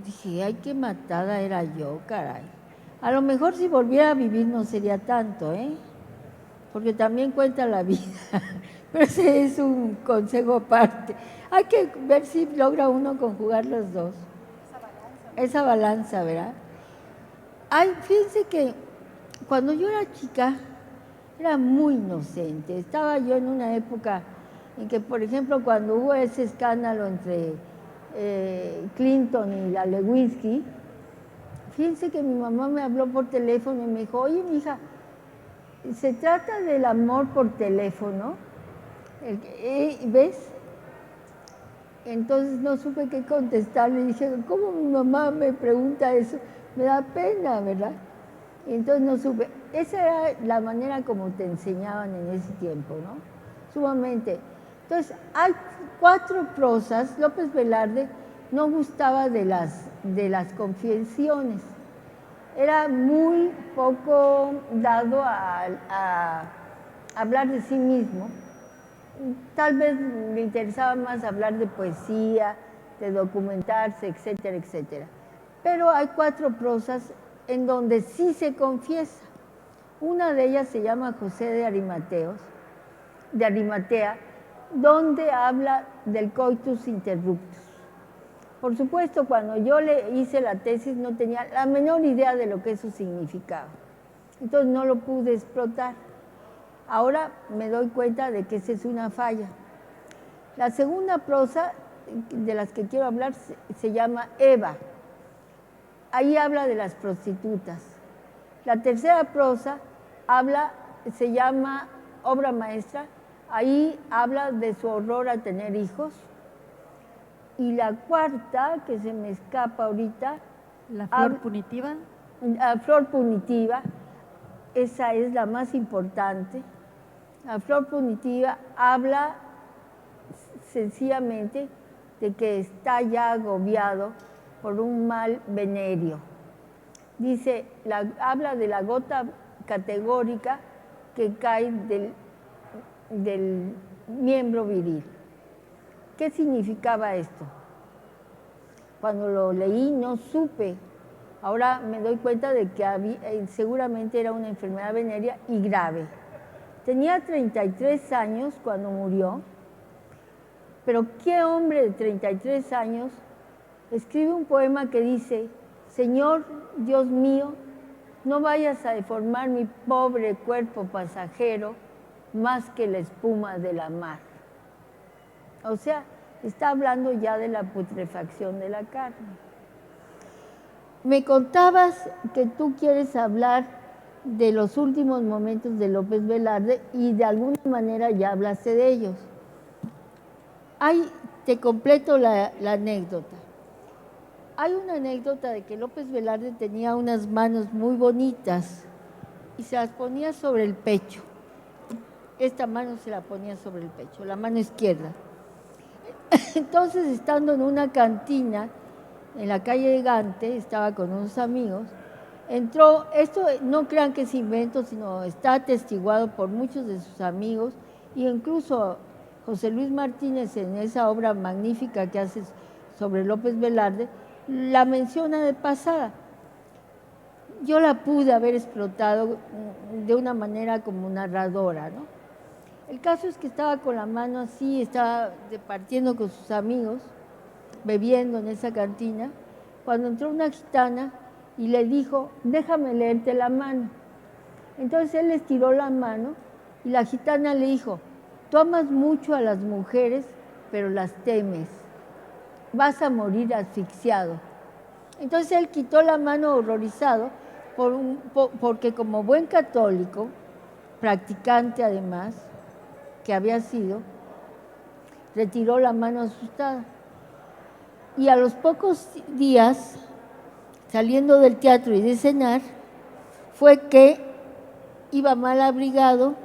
dije, ay, qué matada era yo, caray. A lo mejor si volviera a vivir no sería tanto, porque también cuenta la vida, pero ese es un consejo aparte. Hay que ver si logra uno conjugar los dos. Esa balanza, ¿verdad? Ay, fíjense que cuando yo era chica, era muy inocente. Estaba yo en una época en que, por ejemplo, cuando hubo ese escándalo entre Clinton y la Lewinsky, fíjense que mi mamá me habló por teléfono y me dijo, oye, mija, ¿se trata del amor por teléfono? ¿Ves? Entonces no supe qué contestarle. Dije, ¿cómo mi mamá me pregunta eso? Me da pena, ¿verdad? Y entonces no supe. Esa era la manera como te enseñaban en ese tiempo, ¿no? Sumamente. Entonces, hay 4 prosas. López Velarde no gustaba de las confesiones. Era muy poco dado a hablar de sí mismo. Tal vez le interesaba más hablar de poesía, de documentarse, etcétera, etcétera. Pero hay 4 prosas en donde sí se confiesa. Una de ellas se llama José de Arimatea, donde habla del coitus interruptus. Por supuesto, cuando yo le hice la tesis no tenía la menor idea de lo que eso significaba. Entonces no lo pude explotar. Ahora me doy cuenta de que esa es una falla. La segunda prosa de las que quiero hablar se llama Eva. Ahí habla de las prostitutas. La tercera prosa se llama Obra Maestra. Ahí habla de su horror a tener hijos. Y la cuarta, que se me escapa ahorita. ¿La flor punitiva? La flor punitiva, esa es la más importante. La flor punitiva habla sencillamente de que está ya agobiado por un mal venéreo. Dice, habla de la gota categórica que cae del miembro viril. ¿Qué significaba esto? Cuando lo leí no supe. Ahora me doy cuenta de que seguramente era una enfermedad venérea y grave. Tenía 33 años cuando murió, pero ¿qué hombre de 33 años escribe un poema que dice, Señor, Dios mío, no vayas a deformar mi pobre cuerpo pasajero más que la espuma de la mar? O sea, está hablando ya de la putrefacción de la carne. Me contabas que tú quieres hablar de los últimos momentos de López Velarde y de alguna manera ya hablaste de ellos. Te completo la anécdota. Hay una anécdota de que López Velarde tenía unas manos muy bonitas y se las ponía sobre el pecho. Esta mano se la ponía sobre el pecho, la mano izquierda. Entonces, estando en una cantina, en la calle de Gante, estaba con unos amigos, entró, esto no crean que es invento, sino está atestiguado por muchos de sus amigos, y incluso José Luis Martínez en esa obra magnífica que hace sobre López Velarde, la menciona de pasada. Yo la pude haber explotado de una manera como narradora, ¿no? El caso es que estaba con la mano así, estaba departiendo con sus amigos, bebiendo en esa cantina, cuando entró una gitana y le dijo, déjame leerte la mano. Entonces él les tiró la mano y la gitana le dijo, tú amas mucho a las mujeres, pero las temes, vas a morir asfixiado. Entonces él quitó la mano horrorizado, porque como buen católico, practicante además, que había sido, retiró la mano asustada. Y a los pocos días, saliendo del teatro y de cenar, fue que iba mal abrigado,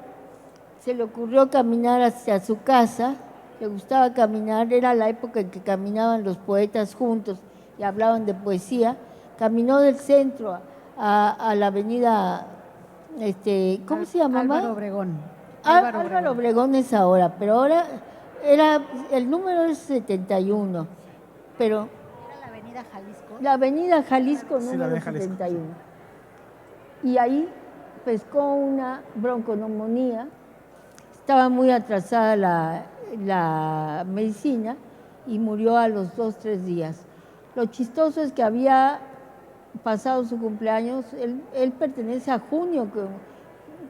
se le ocurrió caminar hacia su casa, le gustaba caminar, era la época en que caminaban los poetas juntos y hablaban de poesía, caminó del centro a la avenida, ¿cómo se llamaba? Álvaro Obregón. Álvaro Obregón es ahora, pero ahora el número es 71, pero... ¿Era la avenida Jalisco? La avenida Jalisco, Sí, número la Jalisco, 71. Y ahí pescó una bronconomonía, estaba muy atrasada la medicina y murió a los 2-3 días. Lo chistoso es que había pasado su cumpleaños, él pertenece a junio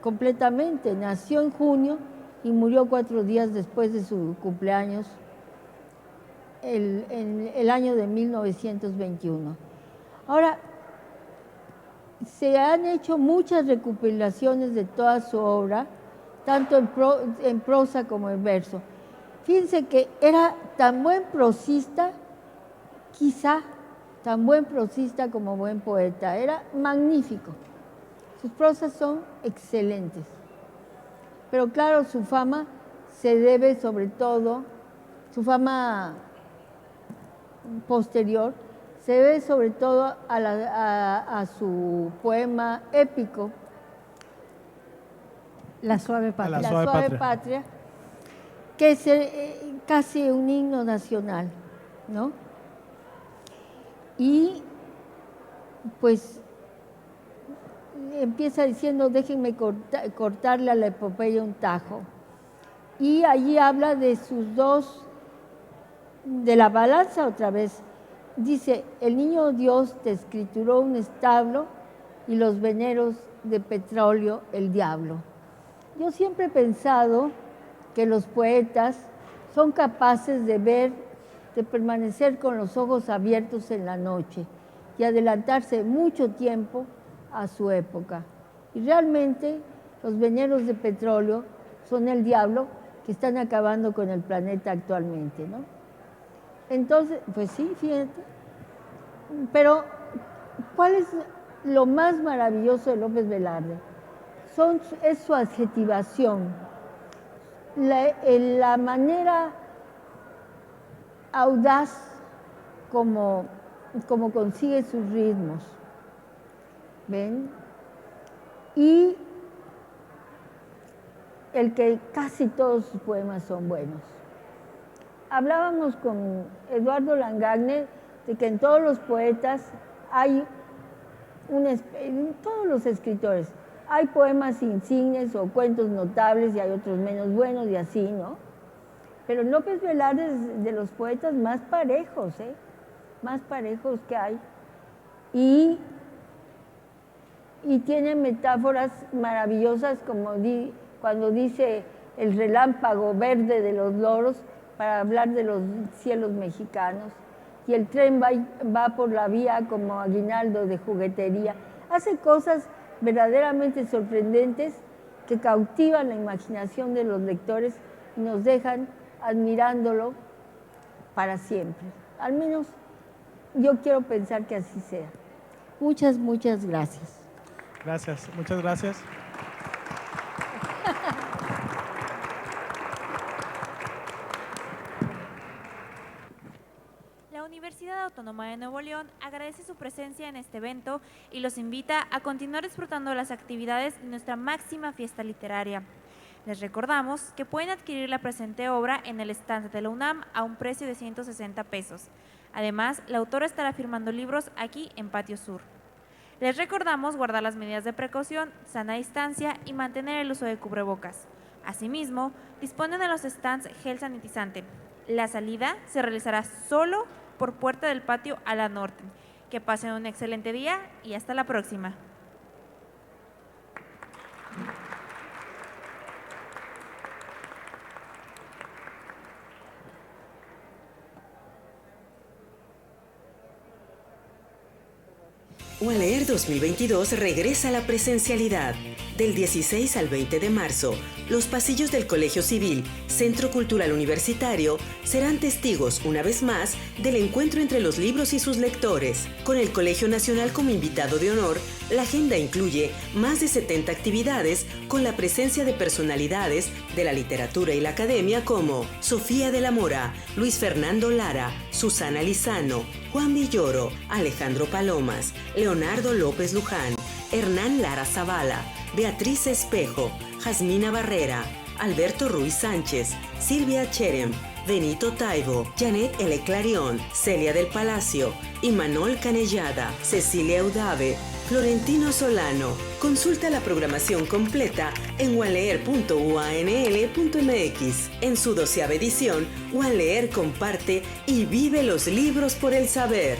completamente, nació en junio y murió 4 días después de su cumpleaños, en el año de 1921. Ahora, se han hecho muchas recopilaciones de toda su obra, tanto en prosa como en verso. Fíjense que era tan buen prosista, quizá tan buen prosista como buen poeta, era magnífico. Sus prosas son excelentes. Pero claro, su fama se debe sobre todo, su fama posterior, se debe sobre todo a su poema épico, La suave patria. La suave patria, que es casi un himno nacional, ¿no? Y pues empieza diciendo, déjenme cortarle a la epopeya un tajo. Y allí habla de sus dos, de la balanza otra vez. Dice, el niño Dios te escrituró un establo y los veneros de petróleo el diablo. Yo siempre he pensado que los poetas son capaces de ver, de permanecer con los ojos abiertos en la noche y adelantarse mucho tiempo a su época. Y realmente los veneros de petróleo son el diablo que están acabando con el planeta actualmente, ¿no? Entonces, pues sí, fíjate. Pero, ¿cuál es lo más maravilloso de López Velarde? Es su adjetivación, la manera audaz como consigue sus ritmos. ¿Ven? Y el que casi todos sus poemas son buenos. Hablábamos con Eduardo Langagne de que en todos los poetas hay en todos los escritores hay poemas insignes o cuentos notables y hay otros menos buenos y así, ¿no? Pero López Velarde es de los poetas más parejos, más parejos que hay. Y tiene metáforas maravillosas como cuando dice el relámpago verde de los loros para hablar de los cielos mexicanos, y el tren va por la vía como aguinaldo de juguetería. Hace cosas verdaderamente sorprendentes que cautivan la imaginación de los lectores y nos dejan admirándolo para siempre. Al menos yo quiero pensar que así sea. Muchas, muchas gracias. Gracias, muchas gracias. La Universidad Autónoma de Nuevo León agradece su presencia en este evento y los invita a continuar disfrutando las actividades de nuestra máxima fiesta literaria. Les recordamos que pueden adquirir la presente obra en el stand de la UNAM a un precio de 160 pesos. Además, la autora estará firmando libros aquí en Patio Sur. Les recordamos guardar las medidas de precaución, sana distancia y mantener el uso de cubrebocas. Asimismo, disponen de los stands gel sanitizante. La salida se realizará solo por puerta del patio a la norte. Que pasen un excelente día y hasta la próxima. UANLEER 2022 regresa a la presencialidad. Del 16 al 20 de marzo, los pasillos del Colegio Civil, Centro Cultural Universitario, serán testigos, una vez más, del encuentro entre los libros y sus lectores. Con el Colegio Nacional como invitado de honor, la agenda incluye más de 70 actividades con la presencia de personalidades de la literatura y la academia como Sofía de la Mora, Luis Fernando Lara, Susana Lizano, Juan Villoro, Alejandro Palomas, Leonardo López Luján, Hernán Lara Zavala, Beatriz Espejo, Jasmina Barrera, Alberto Ruiz Sánchez, Silvia Cherem, Benito Taibo, Janet L. Clarion, Celia del Palacio, Imanol Canellada, Cecilia Udave, Florentino Solano. Consulta la programación completa en wanleer.uanl.mx. En su 12ª edición, UANLEER comparte y vive los libros por el saber.